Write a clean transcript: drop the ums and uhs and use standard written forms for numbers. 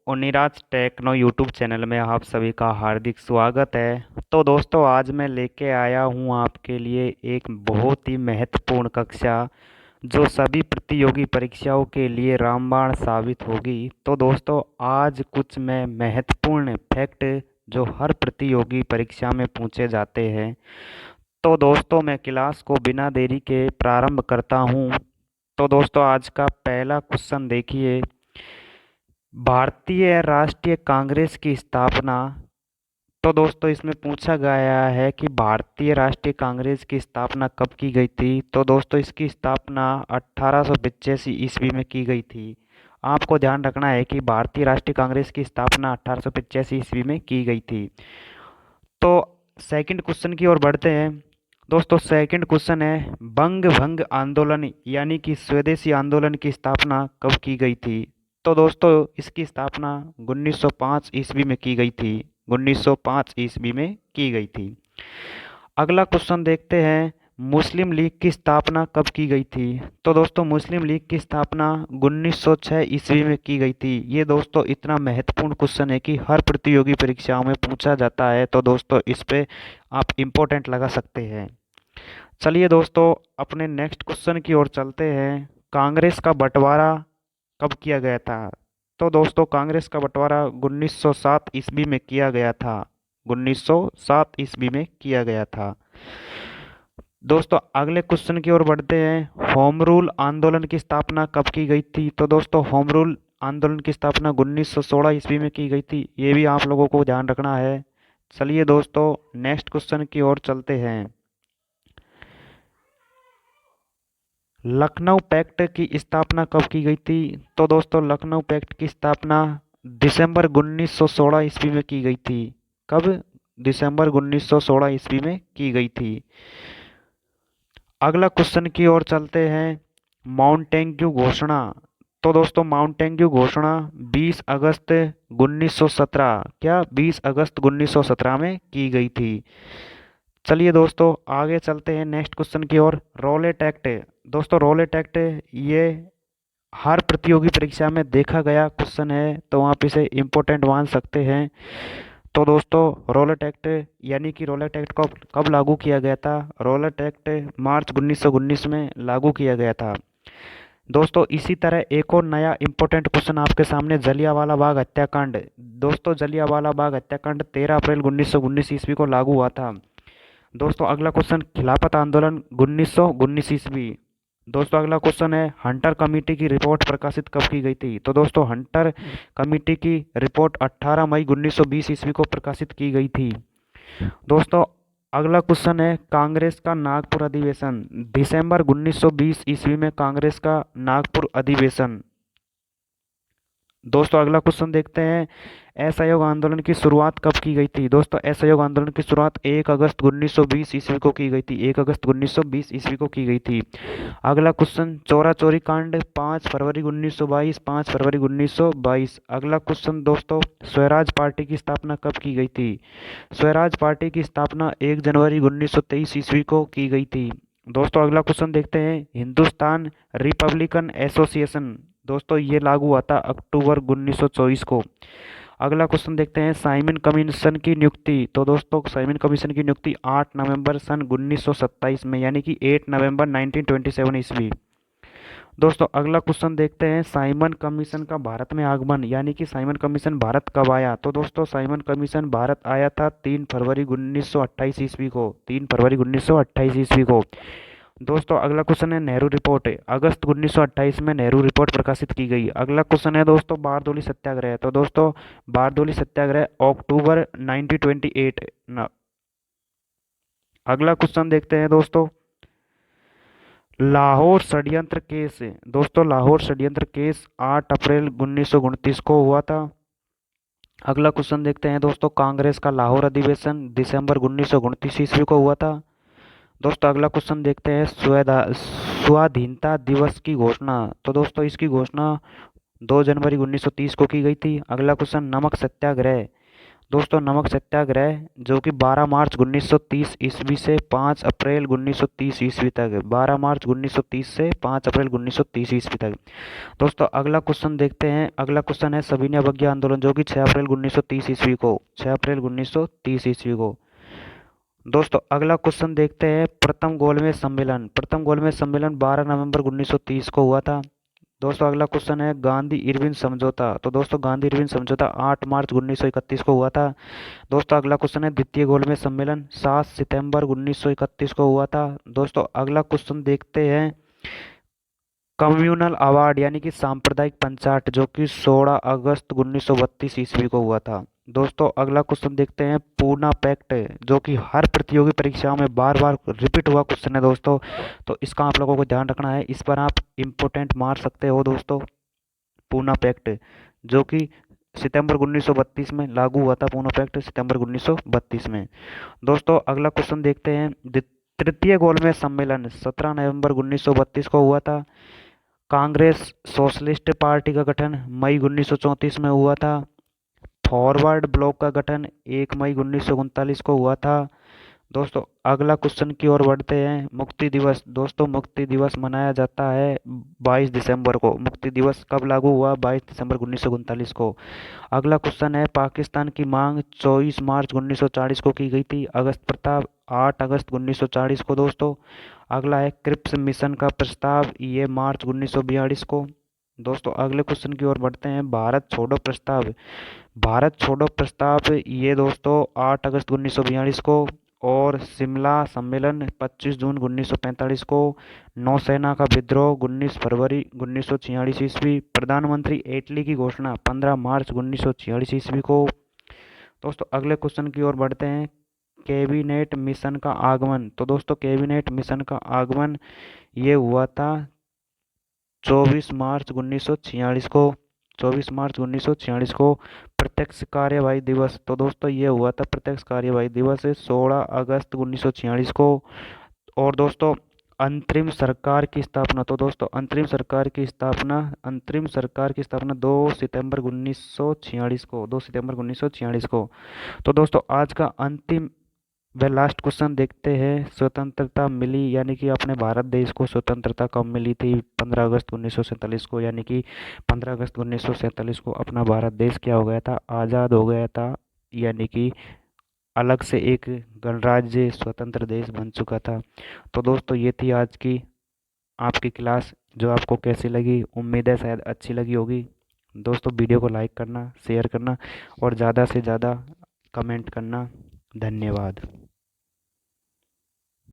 और eras techno YouTube channel में आप सभी का हार्दिक स्वागत है। तो दोस्तों, आज मैं लेके आया हूँ आपके लिए एक बहुत ही महत्वपूर्ण कक्षा जो सभी प्रतियोगी परीक्षाओं के लिए रामबाण साबित होगी। तो दोस्तों, आज कुछ मैं महत्वपूर्ण फैक्ट जो हर प्रतियोगी परीक्षा में पूछे जाते हैं। तो दोस्तों, मैं क्लास को बिना देरी के प्रारंभ करता हूँ। तो दोस्तों, आज का पहला क्वेश्चन देखिए। भारतीय राष्ट्रीय कांग्रेस की स्थापना। तो दोस्तों, इसमें पूछा गया है कि भारतीय राष्ट्रीय कांग्रेस की स्थापना कब की गई थी। तो दोस्तों, इसकी स्थापना 1885 ईस्वी में की गई थी। आपको ध्यान रखना है कि भारतीय राष्ट्रीय कांग्रेस की स्थापना 1885 ईस्वी में की गई थी। तो सेकंड क्वेश्चन की ओर बढ़ते हैं। दोस्तों, सेकंड क्वेश्चन है, बंग भंग आंदोलन यानी कि स्वदेशी आंदोलन की स्थापना कब की गई थी। तो दोस्तों, इसकी स्थापना 1905 ईस्वी में की गई थी। 1905 ईस्वी में की गई थी। अगला क्वेश्चन देखते हैं, मुस्लिम लीग की स्थापना कब की गई थी। तो दोस्तों, मुस्लिम लीग की स्थापना 1906 ईस्वी में की गई थी। ये दोस्तों इतना महत्वपूर्ण क्वेश्चन है कि हर प्रतियोगी परीक्षाओं में पूछा जाता है। तो दोस्तों, इस पे आप इम्पोर्टेंट लगा सकते हैं। चलिए दोस्तों, अपने नेक्स्ट क्वेश्चन की ओर चलते हैं। कांग्रेस का बंटवारा कब किया गया था। तो दोस्तों, कांग्रेस का बंटवारा 1907 ईस्वी में किया गया था। 1907 ईस्वी में किया गया था। दोस्तों, अगले क्वेश्चन की ओर बढ़ते हैं। होम रूल आंदोलन की स्थापना कब की गई थी। तो दोस्तों, होम रूल आंदोलन की स्थापना 1916 ईस्वी में की गई थी। ये भी आप लोगों को ध्यान रखना है। चलिए दोस्तों, नेक्स्ट क्वेश्चन की ओर चलते हैं। लखनऊ पैक्ट की स्थापना कब की गई थी। तो दोस्तों, लखनऊ पैक्ट की स्थापना दिसंबर 1916 ईस्वी में की गई थी। कब? दिसंबर 1916 ईस्वी में की गई थी। अगला क्वेश्चन की ओर चलते हैं। माउंटेन्क्यू घोषणा। तो दोस्तों, माउंटेन्क्यू घोषणा 20 अगस्त 1917 क्या 20 अगस्त 1917 में की गई थी। चलिए दोस्तों, आगे चलते हैं नेक्स्ट क्वेश्चन की ओर। Rowlatt act. दोस्तों, रॉलेट एक्ट ये हर प्रतियोगी परीक्षा में देखा गया क्वेश्चन है, तो आप इसे इम्पोर्टेंट मान सकते हैं। तो दोस्तों, रॉलेट एक्ट यानी कि रॉलेट एक्ट को कब लागू किया गया था। रॉलेट एक्ट मार्च 1919 में लागू किया गया था। दोस्तों, इसी तरह एक और नया इम्पोर्टेंट क्वेश्चन आपके सामने, जलियांवाला बाग हत्याकांड। दोस्तों, जलियांवाला बाग हत्याकांड 13 अप्रैल 1919 ईस्वी को लागू हुआ था। दोस्तों, अगला क्वेश्चन, खिलाफत आंदोलन 1919 ईस्वी। दोस्तों, अगला क्वेश्चन है, हंटर कमेटी की रिपोर्ट प्रकाशित कब की गई थी। तो दोस्तों, हंटर कमेटी की रिपोर्ट 18 मई 1920 ईस्वी को प्रकाशित की गई थी। दोस्तों, अगला क्वेश्चन है, कांग्रेस का नागपुर अधिवेशन। दिसंबर 1920 ईस्वी में कांग्रेस का नागपुर अधिवेशन। दोस्तों, अगला क्वेश्चन देखते हैं, असहयोग आंदोलन की शुरुआत कब की गई थी। दोस्तों, असहयोग आंदोलन की शुरुआत 1 अगस्त 1920 ईस्वी को की गई थी। 1 अगस्त 1920 ईस्वी को की गई थी। अगला क्वेश्चन, चौरा चौरी कांड 5 फरवरी 1922। 5 फरवरी 1922। अगला क्वेश्चन दोस्तों, स्वराज पार्टी की स्थापना कब की गई थी। स्वराज पार्टी की स्थापना 1 जनवरी 1923 ईस्वी को की गई थी। दोस्तों, अगला क्वेश्चन देखते हैं, हिंदुस्तान रिपब्लिकन एसोसिएशन। दोस्तों, ये लागू हुआ था अक्टूबर 1924 को। अगला क्वेश्चन देखते हैं, साइमन कमीशन की नियुक्ति। तो दोस्तों, साइमन कमीशन की नियुक्ति 8 नवंबर सन 1927 में यानी कि 8 नवंबर 1927 ईस्वी। दोस्तों, अगला क्वेश्चन देखते हैं, साइमन कमीशन का भारत में आगमन यानी कि साइमन कमीशन भारत कब आया। तो दोस्तों, साइमन कमीशन भारत आया था 3 फरवरी 1928 ईस्वी को। 3 फरवरी 1928 ईस्वी को। दोस्तों, अगला क्वेश्चन है, नेहरू रिपोर्ट। अगस्त 1928 में नेहरू रिपोर्ट प्रकाशित की गई। अगला क्वेश्चन है दोस्तों, बारदोली सत्याग्रह। तो दोस्तों, बारदोली सत्याग्रह अक्टूबर 1928 अगला क्वेश्चन देखते हैं दोस्तों, लाहौर षड्यंत्र केस। दोस्तों, लाहौर षड्यंत्र केस 8 अप्रैल 1929 को हुआ था। अगला क्वेश्चन देखते हैं दोस्तों, कांग्रेस का लाहौर अधिवेशन दिसंबर 1929 ईस्वी को हुआ था। दोस्तों, अगला क्वेश्चन देखते हैं, स्वाधीनता दिवस की घोषणा। तो दोस्तों, इसकी घोषणा 2 जनवरी 1930 को की गई थी। अगला क्वेश्चन, नमक सत्याग्रह। दोस्तों नमक सत्याग्रह जो कि 12 मार्च 1930 ईस्वी से 5 अप्रैल 1930 ईस्वी तक है। 12 मार्च 1930 से 5 अप्रैल 1930 ईस्वी तक। दोस्तों अगला क्वेश्चन देखते हैं। अगला क्वेश्चन है सविनय अवज्ञा आंदोलन जो कि 6 अप्रैल 1930 ईस्वी को 6 अप्रैल 1930 ईस्वी को। दोस्तों अगला क्वेश्चन देखते हैं प्रथम गोलमेज सम्मेलन। प्रथम गोलमेज सम्मेलन 12 नवंबर 1930 को हुआ था। दोस्तों अगला क्वेश्चन है गांधी इरविन समझौता। तो दोस्तों गांधी इरविन समझौता 8 मार्च 1931 को हुआ था। दोस्तों अगला क्वेश्चन है द्वितीय गोलमेज सम्मेलन 7 सितंबर 1931 को हुआ था। दोस्तों अगला क्वेश्चन देखते हैं कम्युनल अवार्ड यानी कि सांप्रदायिक पंचायत जो कि 16 अगस्त 1932 ईस्वी को हुआ था। दोस्तों अगला क्वेश्चन देखते हैं पूना पैक्ट जो कि हर प्रतियोगी परीक्षाओं में बार बार रिपीट हुआ क्वेश्चन है दोस्तों, तो इसका आप लोगों को ध्यान रखना है, इस पर आप इम्पोर्टेंट मार सकते हो दोस्तों। पूना पैक्ट जो कि सितंबर 1932 में लागू हुआ था। पूना पैक्ट सितंबर 1932 में। दोस्तों अगला क्वेश्चन देखते हैं तृतीय गोलमेज सम्मेलन 17 नवंबर 1932 को हुआ था। कांग्रेस सोशलिस्ट पार्टी का गठन मई 1934 में हुआ था। फॉरवर्ड ब्लॉक का गठन 1 मई 1939 को हुआ था। दोस्तों अगला क्वेश्चन की ओर बढ़ते हैं मुक्ति दिवस। दोस्तों मुक्ति दिवस मनाया जाता है 22 दिसंबर को। मुक्ति दिवस कब लागू हुआ? 22 दिसंबर 1939 को। अगला क्वेश्चन है पाकिस्तान की मांग 24 मार्च 1940 को की गई थी। अगस्त प्रताप 8 अगस्त 1940 को दोस्तों। अगला है क्रिप्स मिशन का प्रस्ताव, ये मार्च 1942 को। दोस्तों अगले क्वेश्चन की ओर बढ़ते हैं भारत छोड़ो प्रस्ताव। भारत छोड़ो प्रस्ताव ये दोस्तों 8 अगस्त 1942 को। और शिमला सम्मेलन 25 जून 1945 को। नौसेना का विद्रोह 19 फरवरी 1946 ईस्वी। प्रधानमंत्री इटली की घोषणा 15 मार्च 1946 ईस्वी को। दोस्तों अगले क्वेश्चन की ओर बढ़ते हैं कैबिनेट मिशन का आगमन। तो दोस्तों कैबिनेट मिशन का आगमन ये हुआ था 24 मार्च 1946 को। 24 मार्च 1946 को। प्रत्यक्ष कार्यवाही दिवस। तो दोस्तों ये हुआ था प्रत्यक्ष कार्यवाही दिवस 16 अगस्त 1946 को। और दोस्तों अंतरिम सरकार की स्थापना। तो दोस्तों अंतरिम सरकार की स्थापना 2 सितंबर 1946 को। 2 सितंबर 1946 को। तो दोस्तों आज का अंतिम व लास्ट क्वेश्चन देखते हैं स्वतंत्रता मिली यानी कि अपने भारत देश को स्वतंत्रता कब मिली थी? 15 अगस्त 1947 को। यानी कि 15 अगस्त 1947 को अपना भारत देश क्या हो गया था? आज़ाद हो गया था। यानी कि अलग से एक गणराज्य स्वतंत्र देश बन चुका था। तो दोस्तों ये थी आज की आपकी क्लास, जो आपको कैसी लगी? उम्मीद है शायद अच्छी लगी होगी। दोस्तों वीडियो को लाइक करना, शेयर करना और ज़्यादा से ज़्यादा कमेंट करना। धन्यवाद।